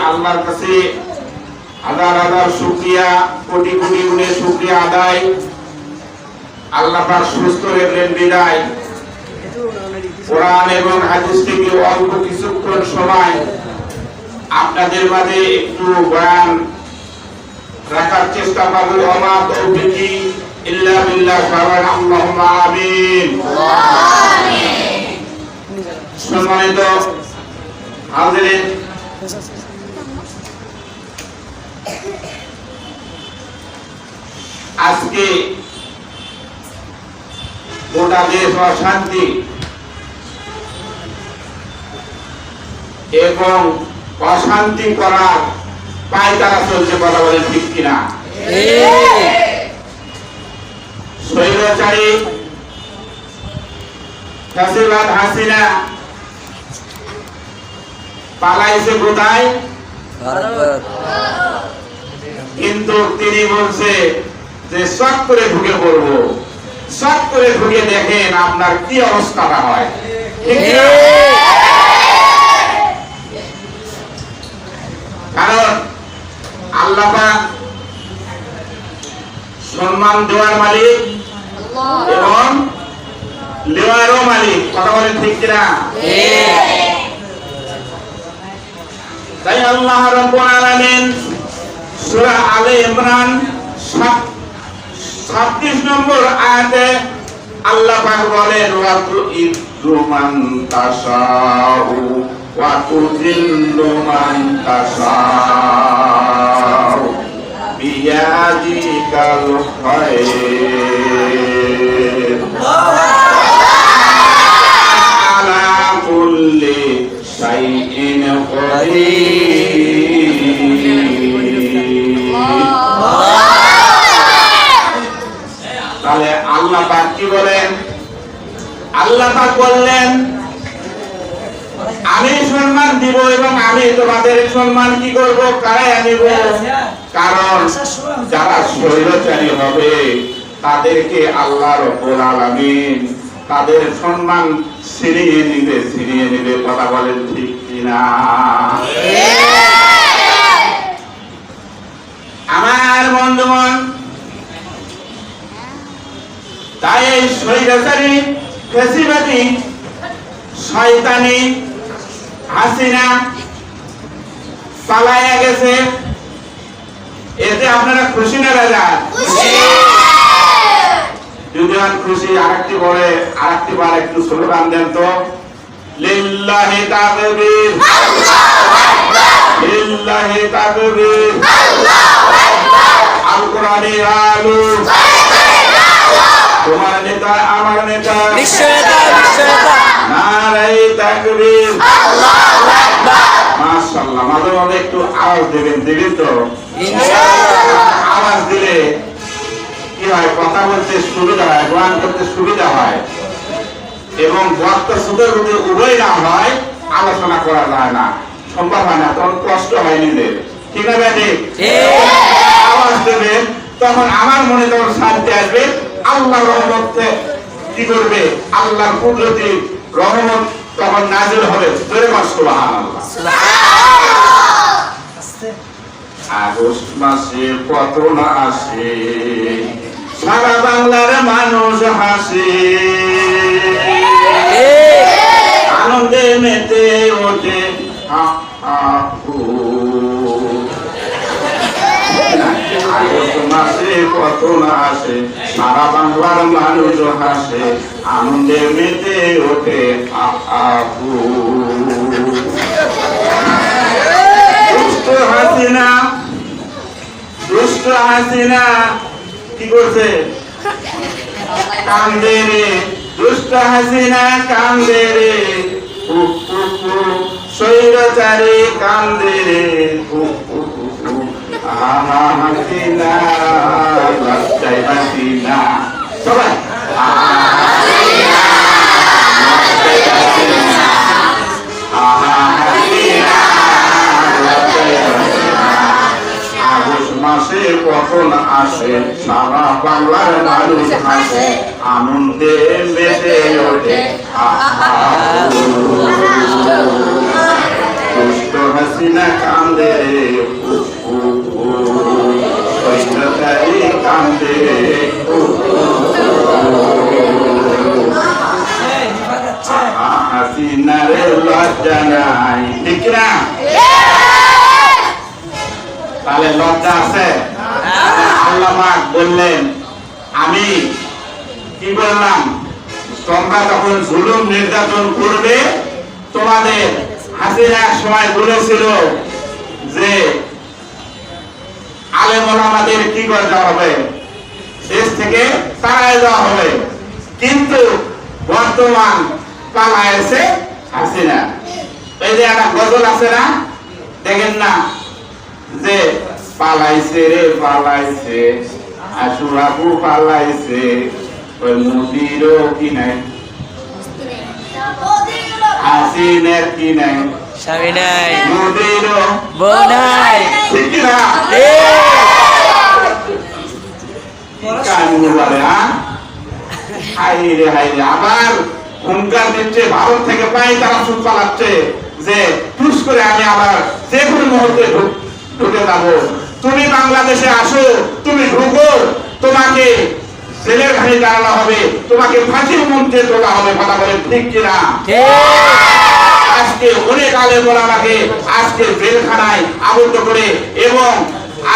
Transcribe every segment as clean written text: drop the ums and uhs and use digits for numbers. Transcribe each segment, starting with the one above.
আল্লাহর কাছে হাজার হাজার শুকরিয়া, কোটি কোটি গুণে শুকরিয়া আদায়। আল্লাহ পাক সুস্থ রেখেন বিদায়। কোরআন এবং হাদিস থেকে অল্প কিছুক্ষণ সময় আপনাদের মাঝে একটু বয়ান রাখার চেষ্টা করব। ওমা তৌফিকি ইল্লা বিল্লাহ, আল্লাহুম্মা আমিন। সম্মানিত হাজিরিন, আজকে গোটা দেশ অশান্তি এবং অশান্তি করার পায়তারা চলছে, কথা বলেন ঠিক কিনা? স্বৈরাচারী ফ্যাসিবাদ হাসিনা পালাইছে কোথায়? কিন্তু তিনি বলছে যে শক করে ঢুকে পড়বো। শক করে ঢুকে দেখেন আপনার কি অবস্থাটা হয়। কারণ আল্লাহ পাক সম্মান দেওয়ার মালিক এবং লেওয়ারও মালিক, কথা বলেন ঠিক কিনা? তাই আল্লাহ রাব্বুল আলামিন সূরা আলে ইমরান 26 নম্বর আয়াতে আল্লাহ পাক বলেন, ওয়া তুইযু মান তাশাউ ওয়া তুযিল্লু মান তাশাউ বিয়াদিকাল খায়র আলা কুল্লি শাইইন কাদির। তাহলে আল্লাহ পাক কি বলেন? আল্লাহ পাক বললেন আমি সম্মান দিব এবং আমি তোমাদের সম্মান কি করব? কারাই আনিব। কারণ যারা স্বৈরাচারী হবে তাদেরকে আল্লাহ রাব্বুল আলামিন তাদের সম্মান ছিনিয়ে নিবে, কথা বলেন ঠিক কিনা? আমার বন্ধুগণ, তাই এই স্বৈরাচারী ফ্যাসিবাদী শয়তানি হাসিনা পালাইয়া গেছে। এতে আপনারা খুশি না রাজা? যদি খুশি, আরেকটি বার একটু স্লোগান দেন তো, লিল্লাহি তাকবীর, লিল্লাহি তাকবীর, আল কোরআনে আলু, তোমার নেতা আমার নেতা, নারায়ে তাকবীর, আল্লাহু আকবার। মাশাআল্লাহ, মাঝে মাঝে একটু আওয়াজ দেবেন তো, আওয়াজ দিলে কি হয়? কথা বলতে সুবিধা হয়, গান করতে সুবিধা হয় এবং বক্তা সুদের মধ্যে উভয় না হয়, আলোচনা করা যায় না, সম্ভব হয় না, তখন কষ্ট হয় নিজের, ঠিক না ভাই? আওয়াজ দেবেন তখন আমার মনে তখন শান্তি আসবে। আল্লাহর রহমতে কি করবে? আল্লাহর কুদরতি রহমত তখন নাযিল হবে। জোরে বল সুবহানাল্লাহ। আগস্ট মাসে কত না আসে, সারা বাংলার মানুষ হাসে, আনন্দে মেতে ওঠে আগস্ট মাসে কত না আসে, সারা বাংলার মানুষ হাসে, আনন্দে মেতে ওঠে দুষ্ট হাসিনা কি করছে? কান্দে রে, দুষ্ট হাসিনা কান্দে রে, স্বৈরাচারী কান্দে রে, হাসিনা লজ্জায় হাসিনা, সবাই মাসে কখন আসে, সারা বাংলার মানুষ হাসে, আনন্দে মেতে ওঠে তো হাসিনা কান্দে রে স্বৈরাচারী কান্দে রে হাসিনার লজ্জা নাই, ঠিক না? তাহলে লজ্জা আছে? আল্লাহ পাক বললেন আমি কি বললাম, তোমরা যখন জুলুম নির্যাতন করবে, তোমাদের হাসিনা এক সময় বলেছিল যে আলেম ওলামাদের কি করে দেওয়া হবে, দেশ থেকে তাড়ায় দেওয়া হবে, কিন্তু বর্তমান পালায়েছে হাসিনা। এই যে একটা গজল আছে না, দেখেন না, যে পালাইছে রে পালাইছে, আশুরাবু পালাইছে, ওই মুদিরও কি নাই, হাসিনের কি নাই, স্বামী নাই, মুদিরও বউ নাই, ঠিক না? কানুন বলে, হ্যাঁ, হাইরে হাইরে, আবার হুঙ্কার দিচ্ছে ভারত থেকে পাই তারা সুদ পালাচ্ছে যে টুস করে আমি আবার যে কোনো মুহূর্তে ঢুকে যাবো, তুমি বাংলাদেশে আসো, তুমি ঢুকো, তোমাকে জেলের ঘাড়ে দাঁড়ানো হবে, তোমাকে ফাঁসির মঞ্চে তোলা হবে, কথা বলে ঠিক কিনা? আজকে অনেক আলেম ওলামাকে আজকে জেলখানায় আবদ্ধ করে, এবং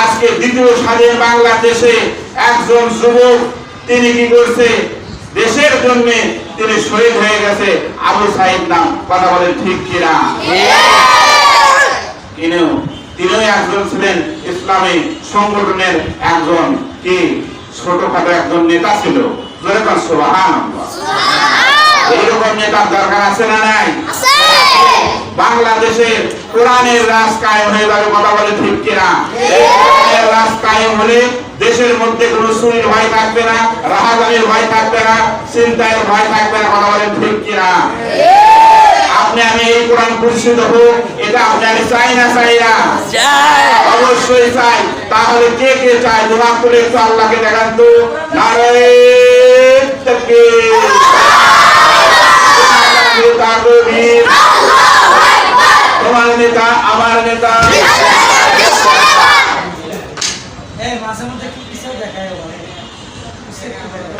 আজকে দ্বিতীয় স্বাধীন বাংলাদেশে একজন যুবক তিনি কি করছে, দেশের জন্য তিনি শহীদ হয়ে গেছে, আবু সাইদ নাম, কথা বলেন ঠিক কিনা? তিনিও একজন ছিলেন ইসলামী সংগঠনের একজন কি ছোটখাটো একজন নেতা ছিল। সুবহানাল্লাহ। এইরকম নেতার দরকার আছে না নাই? বাংলাদেশে কোরআনের রাজ কায়েম হয়ে যাবে, কথা বলে ঠিক কিনা? কোরআনের রাজ কায়েম হলে দেশের মধ্যে কোনো চুরির ভয় থাকবে না, রাহাজানির ভয় থাকবে না, চিন্তার ভয় থাকবে না, কথা বলে ঠিক কিনা? আপনি আমি এই কোরআন পরিচিত হোক, এটা আপনি আমি চাই না চাই না? অবশ্যই চাই। তাহলে কে কে চায় দোয়া করে একটু আল্লাহকে দেখান তো। নারে তাকবীর, তোমার নেতা আমার নেতা।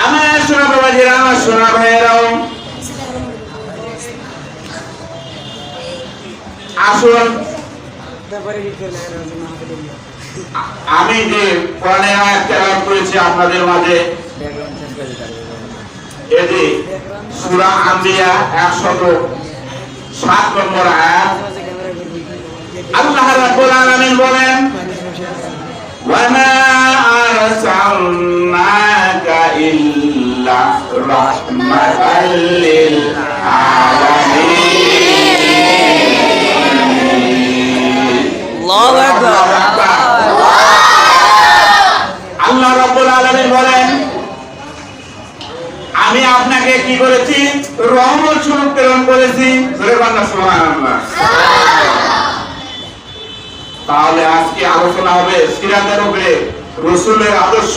আমার সোনা বাবাজিরা, আমার সোনা ভাইয়েরাও, আসুন আমি যে কোরআনের আয়াত তেলাওয়াত করেছি আপনাদের মাঝে, এটি সূরা আম্বিয়া 107 নম্বর আয়াত। আল্লাহ রাব্বুল আলামিন বলেন, ওয়া মা আরসালনাকা ইল্লা রাহমাতাল লিল আলামিন। আল্লাহ রাব্বুল আলামিন বলেন, আমি আপনাকে কি করেছি, রহমত স্বরূপ প্রেরণ করেছি। সুবহানাল্লাহ। তাহলে আজকে আলোচনা হবে সিরাতের উপরে, রাসূলের আদর্শ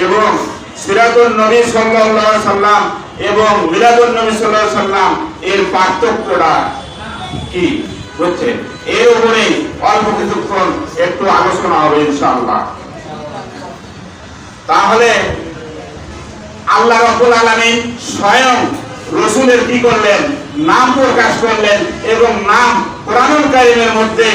এবং সিরাতুন নবী সাল্লাল্লাহু আলাইহি সাল্লাম এবং মিলাদুন নবী সাল্লাল্লাহু আলাইহি সাল্লাম এর পার্থক্যটা কি হচ্ছে, এর উপরে অল্প কিছুক্ষণ একটু আলোচনা হবে ইনশাআল্লাহ। তাহলে আল্লাহ রাব্বুল আলামিন স্বয়ং রাসূলের কি করলেন, নাম প্রকাশ করলেন, এবং নাম কোরআনুল কারীমের মধ্যে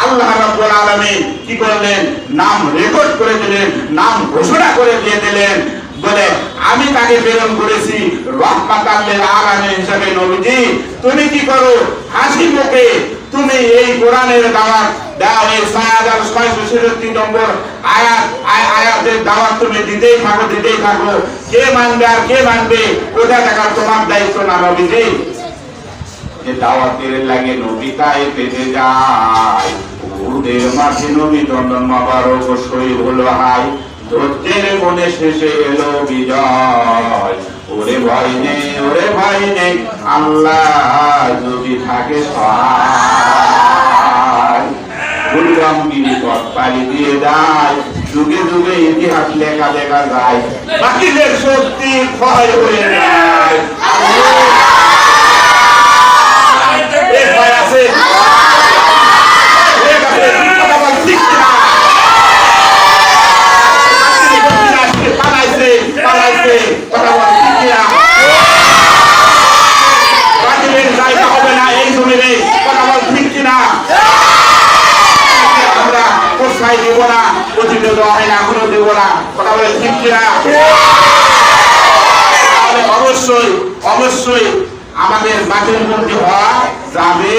আল্লাহ রাব্বুল আলামিন কি করলেন, নাম রেকর্ড করে দিলেন, নাম ঘোষণা করে দিয়ে দিলেন, বলে আমি তাকে প্রেরণ করেছি রাহমাতাল লিল আলামিন হিসেবে। নবীজি তুমি কি করো, হাসি মুখে তুমি এই কোরআনের দাওয়াত দাও, এই 6666 নম্বর আয়াতের দাওয়াত তুমি দিতেই থাকো। কে মানবে আর কে মানবে ওটা দেখার তোমার দায়িত্ব না নবীজি। যে দাওয়াতের লাগে নবী তাই পেতে যায়, উহুদের মাঠে নবী দণ্ডন মোবারক শহীদ হলো হাই, ধৈর্যের মনে শেষে এলো বিজয়। ওরে ভয় নেই, ওরে ভয় নেই, আল্লাহ যদি থাকে সহায়। গুলগামগিরি পথ পাড়ি দিয়ে যায়, যুগে যুগে ইতিহাস লেখা দেখা যায়, বাকিদের শক্তি ক্ষয় হয়ে যায়। আছে, কথা বল ঠিক কিনা? পালাইছে, পালাইছে, কথা বল ঠিক কিনা? বাতিলের জায়গা হবে না এই জমিনে, কথা বল ঠিক কিনা? আমরা কোথায় দিব না, অতীতে দেওয়া হয় না, এখনো দেব না, কথা বলে ঠিক কিনা? তাহলে অবশ্যই অবশ্যই আমাদের বাতিলবন্দী হওয়া যাবে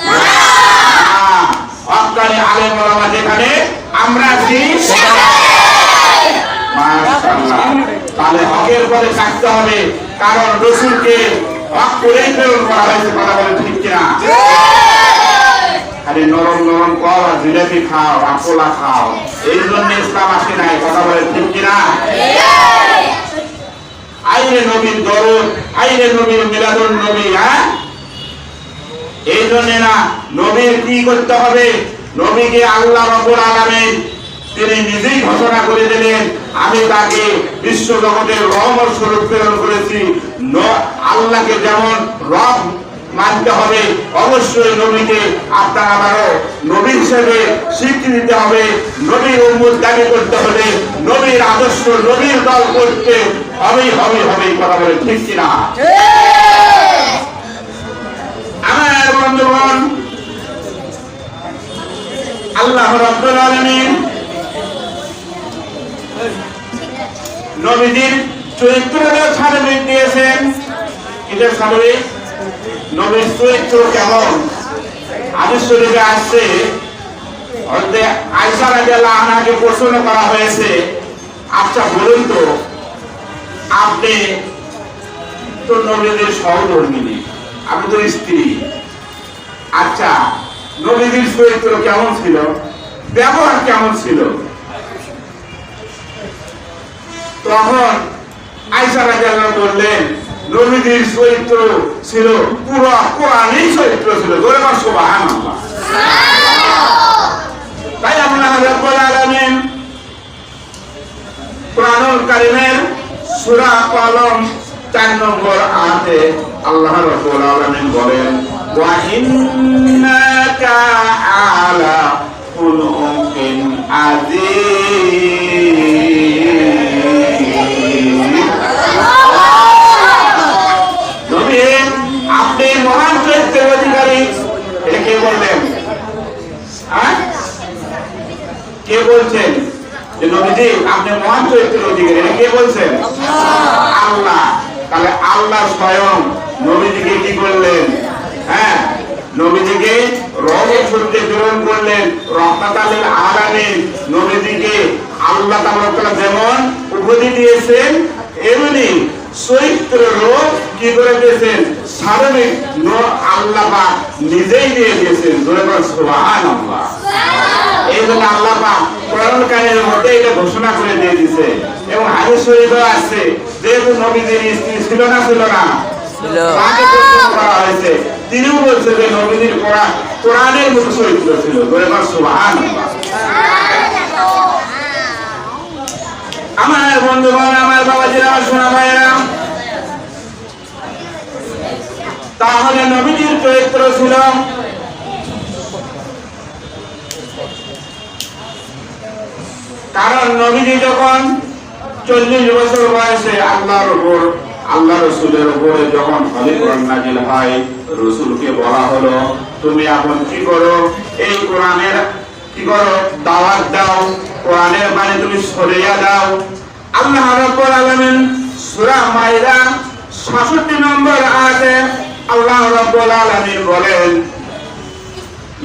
না। হক্কানি আলেম ওলামা যেখানে, আমরা আছি মাশাআল্লাহ। তাহলে হকের পরে থাকতে হবে, কারণ রাসূলকে হক করেই প্রেরণ করা হয়েছে, কথা বলে ঠিক কিনা? আরে নরম নরম কর, জিলাপি খাও, আকলা খাও, এই জন্য ইসলাম আসে নাই, কথা বলে ঠিক কিনা? আইরে নবীর দরদ, আইরে নবীর মিলাদুন নবী, হ্যাঁ এই জন্য না, নবীর কি করতে হবে? নবীকে আল্লাহ রাব্বুল আলামিন তিনি নিজেই ঘোষণা করে দিলেন, আমি তাকে বিশ্ব জগতের রহমত স্বরূপ প্রেরণ করেছি। আল্লাহকে যেমন রব মানতে হবে, অবশ্যই নবীকে আপনার আমারও নবী হিসেবে স্বীকৃতি দিতে হবে। নবীর উম্মত দাবি করতে হলে নবীর আদর্শ, নবীর দল করতে হবেই হবে হবে, কথা বলে ঠিক কিনা? আমার বন্ধুগণ, আল্লাহ রাব্বুল আলামিন নবীদের চরিত্রের সার্টিফিকেট দিয়েছেন। এটা সার্টিফিকেট নবীর চরিত্র কেমন? হাদিস শরীফে আসছে, হযরত আয়েশা রাদিয়াল্লাহু আনহাকে প্রশ্ন করা হয়েছে, আচ্ছা বলুন তো, আপনি তো নবীদের সহধর্মিণী, আপনি তো স্ত্রী, আচ্ছা নবীদের চরিত্র কেমন ছিল, ব্যবহার কেমন ছিল? তখন আয়েশা রাদিয়াল্লাহু আনহা বললেন, নবীদের চরিত্র ছিল পুরো কোরআনই চরিত্র ছিল। জোরে বল সুবহানাল্লাহ। তাই আল্লাহ রাব্বুল আলামিন কোরআনুল কারীমের সূরা কলম 4 নম্বর আয়াতে আল্লাহ রাব্বুল আলামিন বলেন, ওয়া ইন্নাকা আলা খুলুকিন আযীম। আপনি মহান চরিত্রের অধিকারী, এটা কে বললেন? কে বলছেন যে নবীজি আপনি মহান চরিত্রের অধিকারী? এটা কে বলছেন? আল্লাহ। তাহলে আল্লাহ স্বয়ং নবীজিকে কি করলেন? হ্যাঁ, নবীজিকে রহমত স্বরূপ প্রেরণ করলেন, রাহমাতাল লিল আলামিন। নবীজিকে আল্লাহ তাআলা যেমন উপাধি দিয়েছেন, এমনি চরিত্র রূপ কি করে দিয়েছেন? সার্বিক আল্লাহ পাক নিজেই দিয়ে দিয়েছেন। জোরে বল সুবহানাল্লাহ। এই জন্য আল্লাহ পাক কোরআনুল কারীমের মধ্যে এটা ঘোষণা করে দিয়ে দিয়েছে, এবং হাদিস শরীফে আছে, যেহেতু নবীদের স্ত্রী ছিল না, ছিল না, তাকে প্রশ্ন করা হয়েছে, তিনিও বলছে যে নবীদের কোরআনের মতো চরিত্র ছিল। জোরে বল সুবহানাল্লাহ। আমার বন্ধুগণ, আমার বাবাজিরা, আমার সোনা ভাইয়েরা, তাহলে নবীজির চরিত্র ছিল কারণ নবীজি যখন 40 বছর বয়সে আল্লাহ রসুলের উপরে যখন খলিফা নাজিল হয়, রসুলকে বলা হলো তুমি এখন কি করো? এই কোরআনের কি করো? দাওয়াত দাও, কোরআনের বাণী তুমি ছড়িয়ে দাও। আল্লাহ রাব্বুল আলামিন সূরা মাইদা 66 নম্বর আয়াতে আল্লাহ রাব্বুল আলামিন বলেন,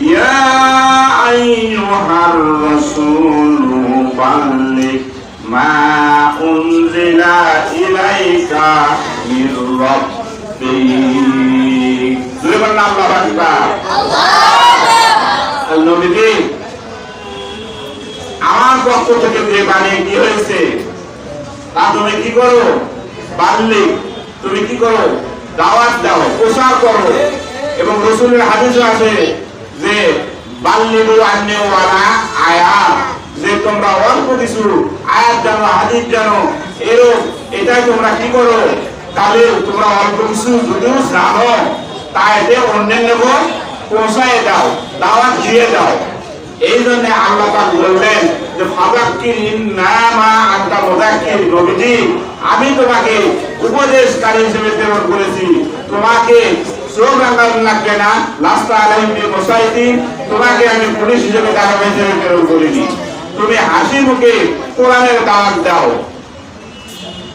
ইয়া আইয়ুহার রাসূলু বাল্লিগ মা উনজিলা ইলাইকা মির রাব্বিক। বলেন আল্লাহু আকবার। আল্লাহু নবী আমার পক্ষ থেকে যে বাণী কি হয়েছে তা তুমি কি করো? বাল্লিগ, তুমি কি করো? দাওয়াত দাও, প্রচার করো। এবং রাসূলের হাদিসে আছে যে বাল্লিগু আন্নী ওয়ালা আয়াত, যে তোমরা অল্প কিছু আয়াত জানো, হাদিস জানো, এটাই তোমরা কি করো? তাহলে তোমরা অল্প কিছু যদিও জানো, তা এতে অন্যান্য পৌঁছায় দাও, দাওয়াত দিয়ে দাও। এই জন্য আল্লাহ পাক বললেন যে ফাযাক্কির ইন্নামা আনতা মুযাক্কির, নবীজি আমি তোমাকে উপদেশকারী হিসেবে প্রেরণ করেছি, তোমাকে চোখ রাঙানো লাগবে না, লাস্তা আলাইহিম বিমুসাইতিন, তোমাকে আমি পুলিশ হিসেবে দাঁড়াবে হিসেবে প্রেরণ করিনি, তুমি হাসি মুখে কোরআনের দাওয়াত দাও।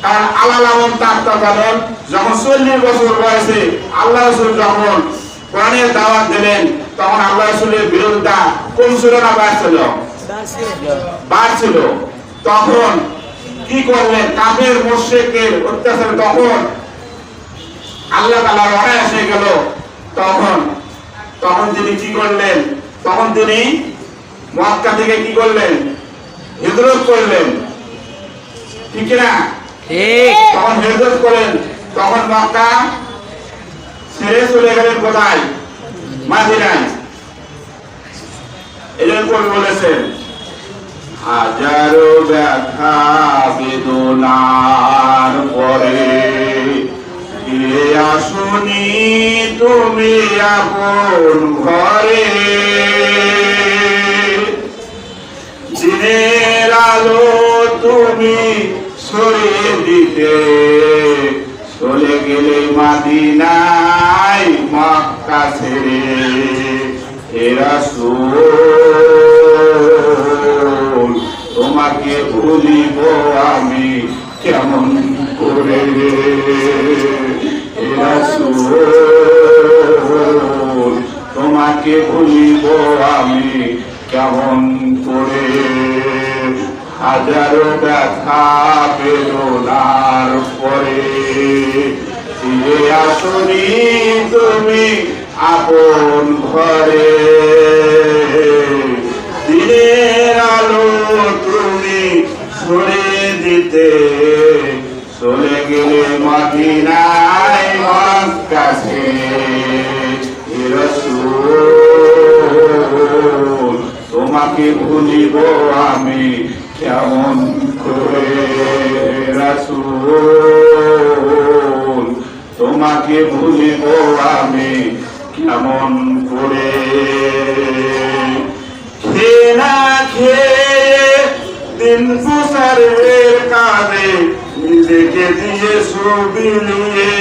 কারণ আলালামন তাকতাতালেন, যখন 40 বছর বয়সে আল্লাহ রাসূল যখন কোরআনের দাওয়াত দিলেন, তখন আল্লাহ রাসূলের বিরোধিতা কমছিল না বাড়ছিল। তখন কি করলেন, কাফের মুশরিকের অত্যাচার তখন আল্লাহ তাআলা লড়াই এসে গেল। তখন তিনি কি করলেন, তখন তিনি মক্কা থেকে কি করলেন, হিজরত করলেন, ঠিক না? ঠিক। তখন হিজরত করেন, তখন মক্কা ছেড়ে চলে গেলেন কোথায়, মদিনায়। এজন্য কবি বলেছেন হাজারো ব্যথা বেদনার পরে ফিরে আসুনি তুমি আপন ঘরে, দিনের আলো তুমি ছড়িয়ে দিতে চলে গেলে মদিনায় মক্কা ছেড়ে। হে রাসূল তোমাকে ভুলিব আমি কেমন করে, হে রাসূল তোমাকে ভুলিব আমি কেমন করে। হাজারো ব্যথা বেদনার পরে ফিরে আসুনি তুমি আপন ঘরে, দিনের আলো তুমি ছড়িয়ে দিতে চলে গেলে মদিনায় মক্কা ছেড়ে। হে রাসূল তোমাকে ভুলিব আমি কেমন করে, রাসূল তোমাকে ভুলিব আমি কেমন করে। খেয়ে না খেয়ে দিন প্রসারের কাজে নিজেকে দিয়ে বিলিয়ে,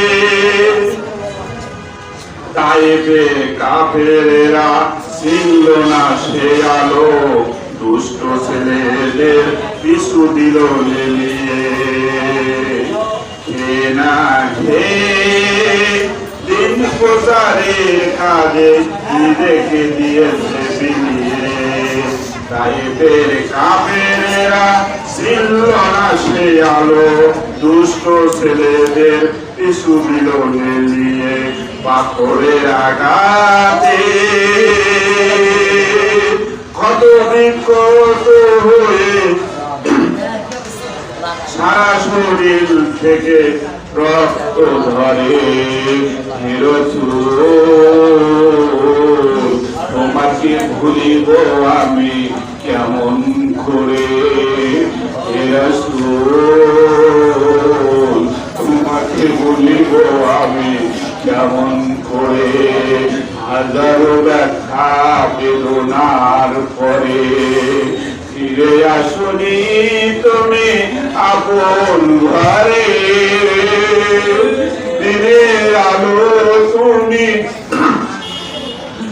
তাইফে কাফেরেরা ছিল না সে আলো, দুষ্ট ছেলেদের পিছু দিল লেলিয়ে। খেয়ে না খেয়ে দিন প্রচারের কাজে নিজেকে দিয়েছে বিলিয়ে, তাইফের কাফেরেরা ছিল না সে আলো, দুষ্ট ছেলেদের পিছু দিল লেলিয়ে। পাথরের আঘাতে ক্ষত বিক্ষত হয়ে সারা শরীর থেকে রক্ত ধরে। হে রাসূল তোমাকে ভুলিব আমি কেমন করে, হে রাসূল তোমাকে ভুলিব আমি কেমন করে। হাজারো ব্যথা বেদনার পরে ফিরে আসুনি তুমি আপন ঘরে, দিনের আলো তুমি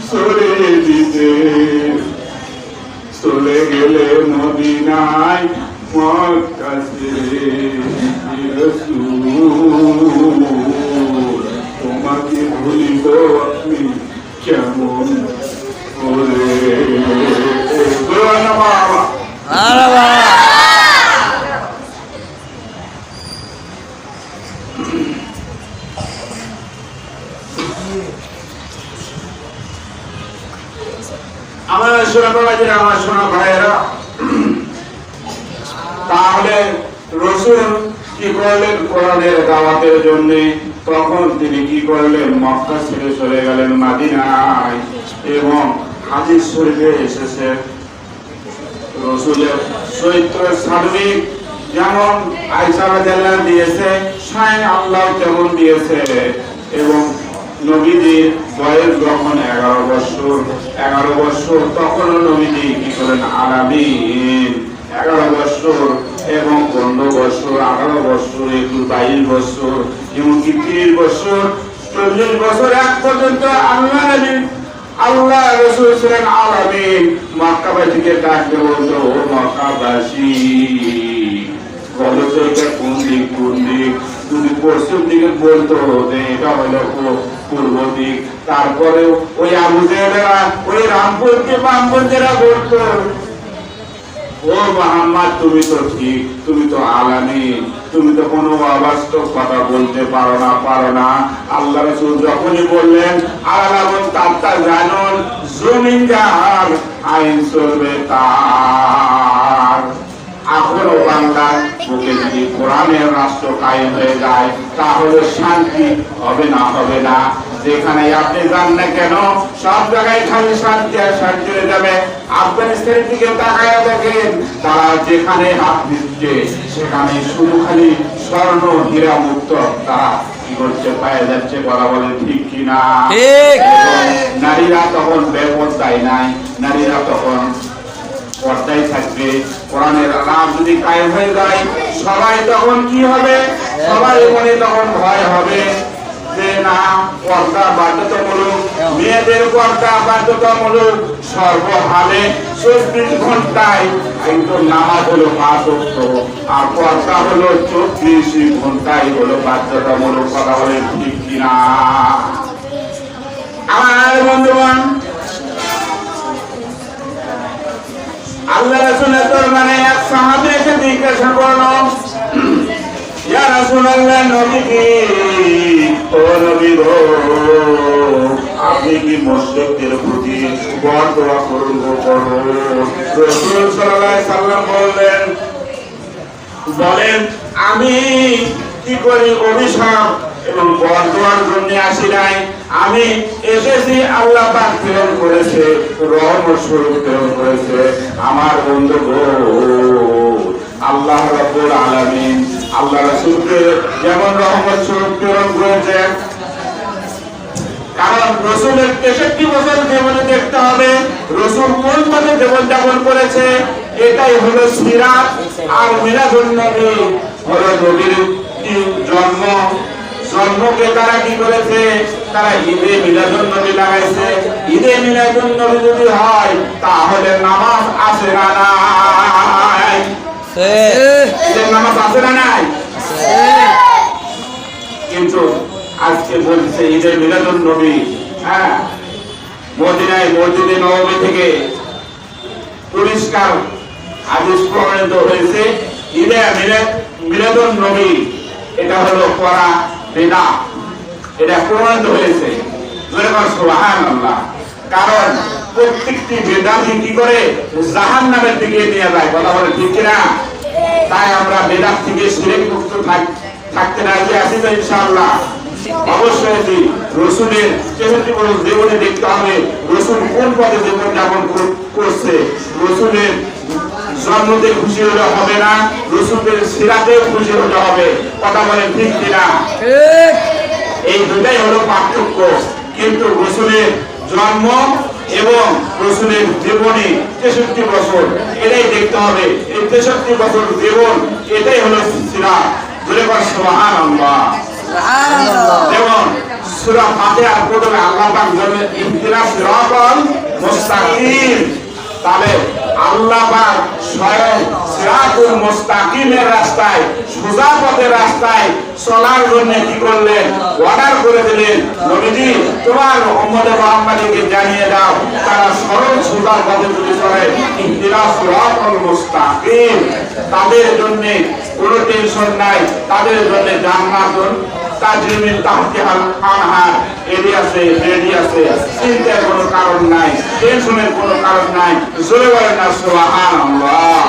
ছড়িয়ে দিতে চলে গেলে মদিনায় মক্কা ছেড়ে। হে রাসূল তোমাকে ভুলিব আমি কেমন করে। আরে বাবা। আমার সোনা বাবাজিরা, আমার সোনা ভাইয়েরা, তাহলে রাসূল কি করলেন কোরআনের দাওয়াতের জন্য? তখন তিনি কি করলেন, মক্কা ছেড়ে চলে গেলেন মদিনায়। এবং হাদিস শরীফে এসেছে রাসূলের চরিত্র সার্বিক যেমন আয়েশা রাদিয়াল্লাহু দিয়েছে, স্বয়ং আল্লাহ তেমন দিয়েছে। এবং নবীজির বয়স যখন 11 বছর তখনও নবীজি কি করেন আলামিন 11 বছর এবং 15 বছর 18 বছর 22 বছর এমনকি 30 বছর 40 বছর এক পর্যন্ত আল্লাহ রাসূল ছিলেন আলামিন। মক্কাবাসীকে ডাকতে বলতো, ও মক্কাবাসী বলো তো এটা কোন দিক যদি পশ্চিম দিকে বলতো যে এটা হলো পূর্ব দিক, তারপরে ওই আবু জেহেলরা ওই রামপুরকে বামপন্থীরা বলতো, ও মুহাম্মদ তুমি তো ঠিক, তুমি তো আলামিন, তুমি তো কোনো অবাস্তব কথা বলতে পারো না। আল্লাহ রাসূল যখনই বললেন আলালাবন তাত্তা জানুন জমিন যার আইন চলবে তার। এখনো বাংলার বুকে যদি কোরআনের রাষ্ট্র কায়েম হয়ে যায় তাহলে শান্তি হবে না। যেখানে আপনি যান না কেন সব জায়গায় খালি শান্তি আর শান্তি হয়ে যাবে। আফগানিস্তানের দিকে তাকায় দেখেন, তারা যেখানে হাত দিচ্ছে সেখানে শুধু খালি স্বর্ণ হীরা মুক্ত তারা কি করছে পায়ে যাচ্ছে। বলা বলে ঠিক কিনা? নারীরা তখন বেপরদায় নাই, নারীরা তখন পর্দায় থাকবে। কোরআনের আলাপ যদি কায়েম হয়ে যায় সবাই তখন কি হবে? সবাই মনে তখন ভয় হবে যে না, পর্দা বাধ্যতামূলক, মেয়েদের পর্দা বাধ্যতামূলক সর্বহালে 24 ঘন্টায়। কিন্তু নামাজ হলো 5 ওয়াক্ত আর পর্দা হলো 24 ঘন্টায় হলো বাধ্যতামূলক। কথা বলে ঠিক কিনা? আমার বন্ধুগণ, আল্লাহ রাসূলের দরবারে এক সাহাবী এসে জিজ্ঞাসা করল, ইয়া রাসূলুল্লাহ, নবী কি, ও নবী গো, আপনি কি মুশরিকদের প্রতি বরদোয়া করুন? রাসূল সাল্লাল্লাহু আলাইহি সাল্লাম বলেন আমি কি করি? অভিশাপ এবং বরদোয়ার জন্য আসি নাই, আমি এসেছি আল্লাহ পাক প্রেরণ করেছে, রহমত স্বরূপ প্রেরণ করেছে। আমার বন্ধু গো, আল্লাহ রাব্বুল আলামিন আল্লাহ রাসূলকে যেমন রহমত স্বরূপ প্রেরণ করেছেন, কারণ রাসূলের 63 বছর জীবনে দেখতে হবে রাসূল কোন পথে জীবন যাপন করেছে। এটাই হলো সিরাত। আর মিলাদুন নবী হলো নবীর জন্মকে তারা কি করেছে? তারা ঈদে মিলাদুন নবী লাগাইছে। ঈদে মিলাদুন নবী যদি হয় তাহলে নামাজ আছে না নাই? ঈদের নামাজ আছে না নাই? কিন্তু আজকে বলছে ঈদে মিলাদুন নবী, হ্যাঁ, মদিনায় মসজিদে নববী থেকে পরিষ্কার হাদিস প্রমাণিত হয়েছে ঈদে মিলাদুন নবী এটা হলো করা বিদআত, এটা প্রমাণিত হয়েছে। সুবহানাল্লাহ। কারণ প্রত্যেকটি বিদআতই কি করে? জাহান্নামের দিকে নিয়ে যায়। কথা বলে ঠিক কিনা? তাই আমরা বিদআত থেকে শিরক মুক্ত থাকতে রাজি আছি তো ইনশাআল্লাহ? অবশ্যই রাসূলের 63 বছর জীবনে দেখতে হবে রাসূল কোন পথে জীবন যাপন করছে। রাসূলের জন্মতে খুশি হলে হবে না, রাসূলের সিরাতে খুশি হতে হবে। কথা বলেন ঠিক কিনা? এই দুটাই হলো পার্থক্য। কিন্তু রাসূলের জন্ম এবং রাসূলের জীবনী 63 বছর, এটাই দেখতে হবে। এই 63 বছর জীবন এটাই হলো সিরাত। বলে সুবহানাল্লাহ। যেমন সূরা ফাতিহার প্রথমে আল্লাহ পাক বলেন ইহদিনাস সিরাতাল মুস্তাকিম। তাহলে আল্লাহ পাক স্বয়ং সিরাতুল মুস্তাকিমের রাস্তায়, সোজা পথের রাস্তায় চলার জন্য কি করলেন? অর্ডার করে দিলেন, নবীজি তোমার উম্মতে মুহাম্মাদীকে জানিয়ে দাও তারা সরল সোজা পথে যদি চলে ইহদিনাস সিরাতাল মুস্তাকিম, তাদের জন্য কোনো টেনশন নাই, তাদের জন্য জান্নাতুন তাজরি মিন তাহতিহাল আনহার রেডি আছে, চিন্তার কোনো কারণ নাই, টেনশনের কোনো কারণ নাই। জোরে বলেন না সুবহানাল্লাহ।